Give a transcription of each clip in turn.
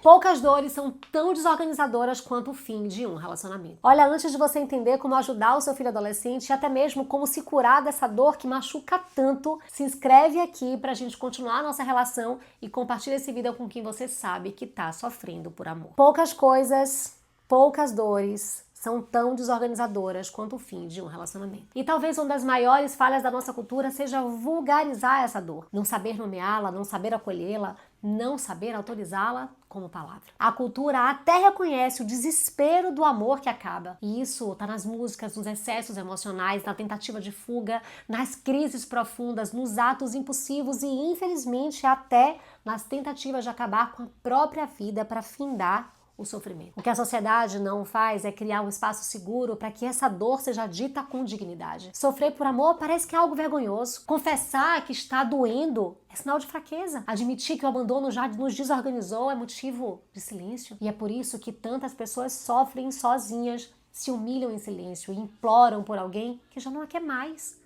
Poucas dores são tão desorganizadoras quanto o fim de um relacionamento. Olha, antes de você entender como ajudar o seu filho adolescente e até mesmo como se curar dessa dor que machuca tanto, se inscreve aqui pra gente continuar a nossa relação e compartilha esse vídeo com quem você sabe que tá sofrendo por amor. Poucas coisas, poucas dores são tão desorganizadoras quanto o fim de um relacionamento. E talvez uma das maiores falhas da nossa cultura seja vulgarizar essa dor. Não saber nomeá-la, não saber acolhê-la, não saber autorizá-la como palavra. A cultura até reconhece o desespero do amor que acaba. E isso tá nas músicas, nos excessos emocionais, na tentativa de fuga, nas crises profundas, nos atos impulsivos e, infelizmente, até nas tentativas de acabar com a própria vida para findar o sofrimento. O que a sociedade não faz é criar um espaço seguro para que essa dor seja dita com dignidade. Sofrer por amor parece que é algo vergonhoso. Confessar que está doendo é sinal de fraqueza. Admitir que o abandono já nos desorganizou é motivo de silêncio. E é por isso que tantas pessoas sofrem sozinhas, se humilham em silêncio e imploram por alguém que já não a quer mais.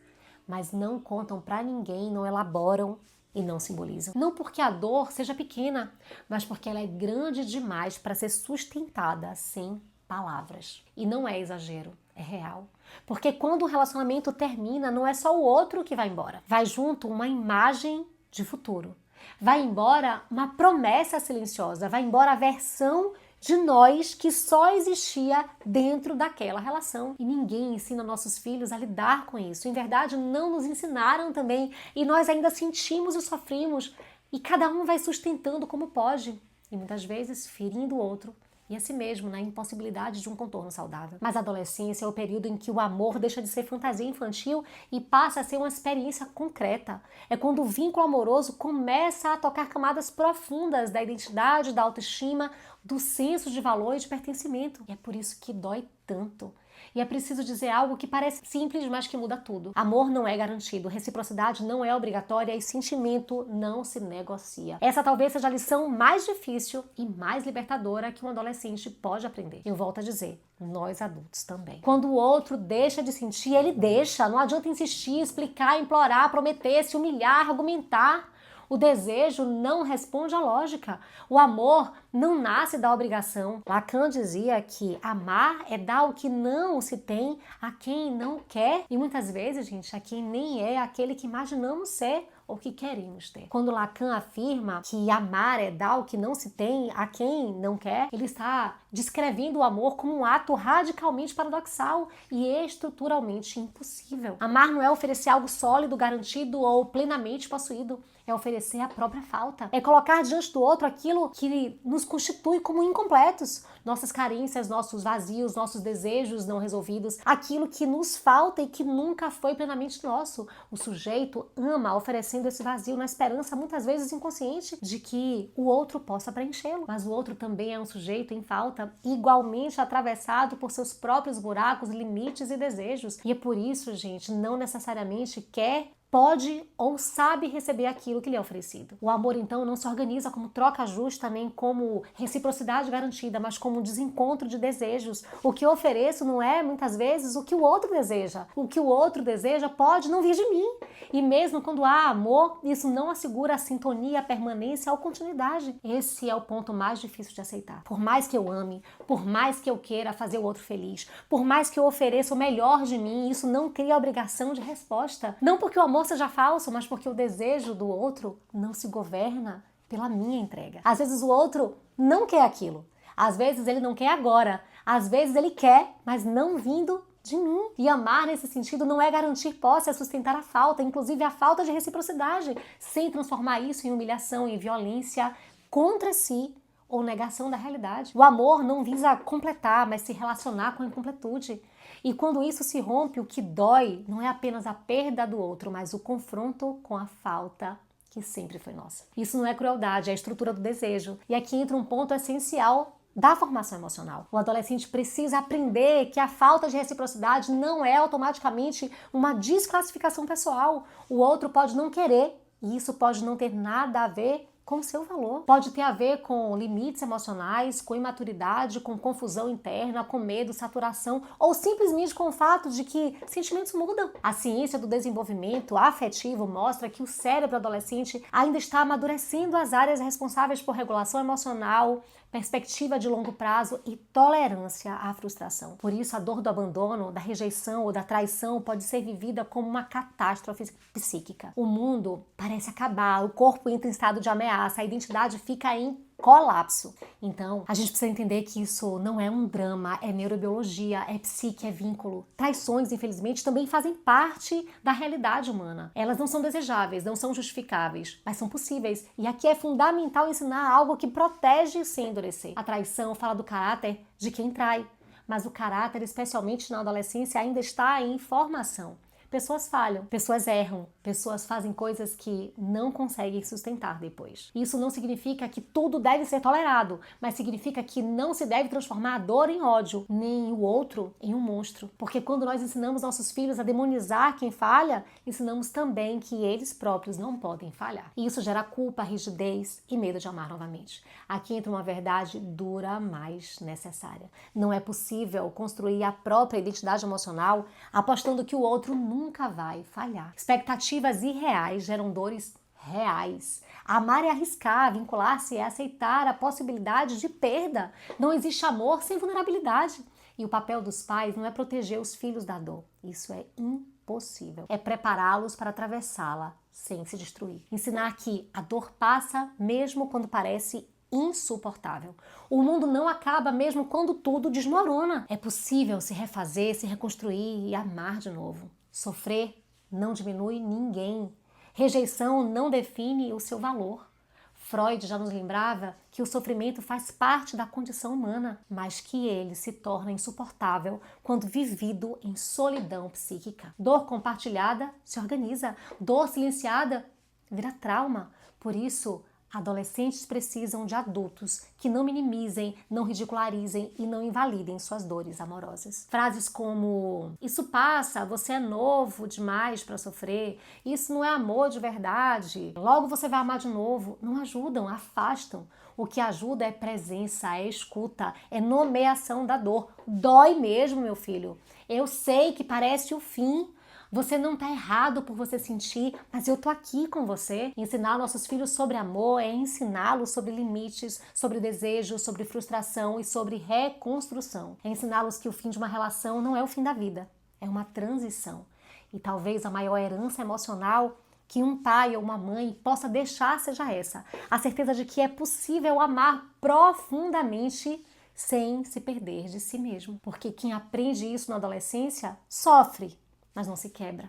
Mas não contam para ninguém, não elaboram e não simbolizam. Não porque a dor seja pequena, mas porque ela é grande demais para ser sustentada sem palavras. E não é exagero, é real. Porque quando o relacionamento termina, não é só o outro que vai embora. Vai junto uma imagem de futuro. Vai embora uma promessa silenciosa, vai embora a versão de nós que só existia dentro daquela relação. E ninguém ensina nossos filhos a lidar com isso. Em verdade, não nos ensinaram também. E nós ainda sentimos e sofrimos. E cada um vai sustentando como pode. E muitas vezes ferindo o outro e a si mesmo na impossibilidade de um contorno saudável. Mas a adolescência é o período em que o amor deixa de ser fantasia infantil e passa a ser uma experiência concreta. É quando o vínculo amoroso começa a tocar camadas profundas da identidade, da autoestima, do senso de valor e de pertencimento. E é por isso que dói tanto. E é preciso dizer algo que parece simples, mas que muda tudo. Amor não é garantido, reciprocidade não é obrigatória e sentimento não se negocia. Essa talvez seja a lição mais difícil e mais libertadora que um adolescente pode aprender. Eu volto a dizer, nós adultos também. Quando o outro deixa de sentir, ele deixa. Não adianta insistir, explicar, implorar, prometer, se humilhar, argumentar. O desejo não responde à lógica. O amor não nasce da obrigação. Lacan dizia que amar é dar o que não se tem a quem não quer. E muitas vezes, gente, a quem nem é aquele que imaginamos ser ou que queremos ter. Quando Lacan afirma que amar é dar o que não se tem a quem não quer, ele está descrevendo o amor como um ato radicalmente paradoxal e estruturalmente impossível. Amar não é oferecer algo sólido, garantido ou plenamente possuído. É oferecer a própria falta. É colocar diante do outro aquilo que nos constitui como incompletos. Nossas carências, nossos vazios, nossos desejos não resolvidos. Aquilo que nos falta e que nunca foi plenamente nosso. O sujeito ama oferecendo esse vazio na esperança, muitas vezes inconsciente, de que o outro possa preenchê-lo. Mas o outro também é um sujeito em falta, igualmente atravessado por seus próprios buracos, limites e desejos. E é por isso, gente, não necessariamente quer, pode ou sabe receber aquilo que lhe é oferecido. O amor, então, não se organiza como troca justa, nem como reciprocidade garantida, mas como um desencontro de desejos. O que eu ofereço não é, muitas vezes, o que o outro deseja. O que o outro deseja pode não vir de mim. E mesmo quando há amor, isso não assegura a sintonia, a permanência ou continuidade. Esse é o ponto mais difícil de aceitar. Por mais que eu ame, por mais que eu queira fazer o outro feliz, por mais que eu ofereça o melhor de mim, isso não cria obrigação de resposta. Não porque o amor seja falso, mas porque o desejo do outro não se governa pela minha entrega. Às vezes o outro não quer aquilo. Às vezes ele não quer agora. Às vezes ele quer, mas não vindo de mim. E amar nesse sentido não é garantir posse, é sustentar a falta, inclusive a falta de reciprocidade, sem transformar isso em humilhação, em violência contra si ou negação da realidade. O amor não visa completar, mas se relacionar com a incompletude. E quando isso se rompe, o que dói não é apenas a perda do outro, mas o confronto com a falta que sempre foi nossa. Isso não é crueldade, é a estrutura do desejo. E aqui entra um ponto essencial da formação emocional. O adolescente precisa aprender que a falta de reciprocidade não é automaticamente uma desclassificação pessoal. O outro pode não querer, e isso pode não ter nada a ver com o seu valor. Pode ter a ver com limites emocionais, com imaturidade, com confusão interna, com medo, saturação, ou simplesmente com o fato de que sentimentos mudam. A ciência do desenvolvimento afetivo mostra que o cérebro adolescente ainda está amadurecendo as áreas responsáveis por regulação emocional, perspectiva de longo prazo e tolerância à frustração. Por isso, a dor do abandono, da rejeição ou da traição pode ser vivida como uma catástrofe psíquica. O mundo parece acabar, o corpo entra em estado de ameaça, a identidade fica em colapso. Então, a gente precisa entender que isso não é um drama, é neurobiologia, é psique, é vínculo. Traições, infelizmente, também fazem parte da realidade humana. Elas não são desejáveis, não são justificáveis, mas são possíveis. E aqui é fundamental ensinar algo que protege sem endurecer. A traição fala do caráter de quem trai, mas o caráter, especialmente na adolescência, ainda está em formação. Pessoas falham, pessoas erram, pessoas fazem coisas que não conseguem sustentar depois. Isso não significa que tudo deve ser tolerado, mas significa que não se deve transformar a dor em ódio, nem o outro em um monstro. Porque quando nós ensinamos nossos filhos a demonizar quem falha, ensinamos também que eles próprios não podem falhar. E isso gera culpa, rigidez e medo de amar novamente. Aqui entra uma verdade dura, mas necessária. Não é possível construir a própria identidade emocional apostando que o outro nunca vai falhar. Expectativas irreais geram dores reais. Amar é arriscar, vincular-se é aceitar a possibilidade de perda. Não existe amor sem vulnerabilidade. E o papel dos pais não é proteger os filhos da dor. Isso é impossível. É prepará-los para atravessá-la sem se destruir. Ensinar que a dor passa mesmo quando parece insuportável. O mundo não acaba mesmo quando tudo desmorona. É possível se refazer, se reconstruir e amar de novo. Sofrer não diminui ninguém. Rejeição não define o seu valor. Freud já nos lembrava que o sofrimento faz parte da condição humana, mas que ele se torna insuportável quando vivido em solidão psíquica. Dor compartilhada se organiza, dor silenciada vira trauma. Por isso, adolescentes precisam de adultos que não minimizem, não ridicularizem e não invalidem suas dores amorosas. Frases como: isso passa, você é novo demais para sofrer, isso não é amor de verdade, logo você vai amar de novo, não ajudam, afastam. O que ajuda é presença, é escuta, é nomeação da dor. Dói mesmo, meu filho. Eu sei que parece o fim. Você não está errado por você sentir, mas eu tô aqui com você. Ensinar nossos filhos sobre amor é ensiná-los sobre limites, sobre desejo, sobre frustração e sobre reconstrução. É ensiná-los que o fim de uma relação não é o fim da vida, é uma transição. E talvez a maior herança emocional que um pai ou uma mãe possa deixar seja essa: a certeza de que é possível amar profundamente sem se perder de si mesmo. Porque quem aprende isso na adolescência sofre, mas não se quebra.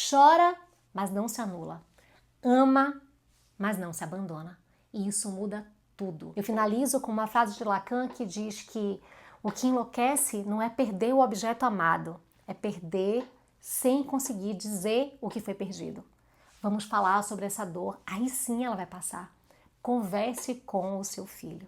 Chora, mas não se anula. Ama, mas não se abandona. E isso muda tudo. Eu finalizo com uma frase de Lacan que diz que o que enlouquece não é perder o objeto amado, é perder sem conseguir dizer o que foi perdido. Vamos falar sobre essa dor, aí sim ela vai passar. Converse com o seu filho.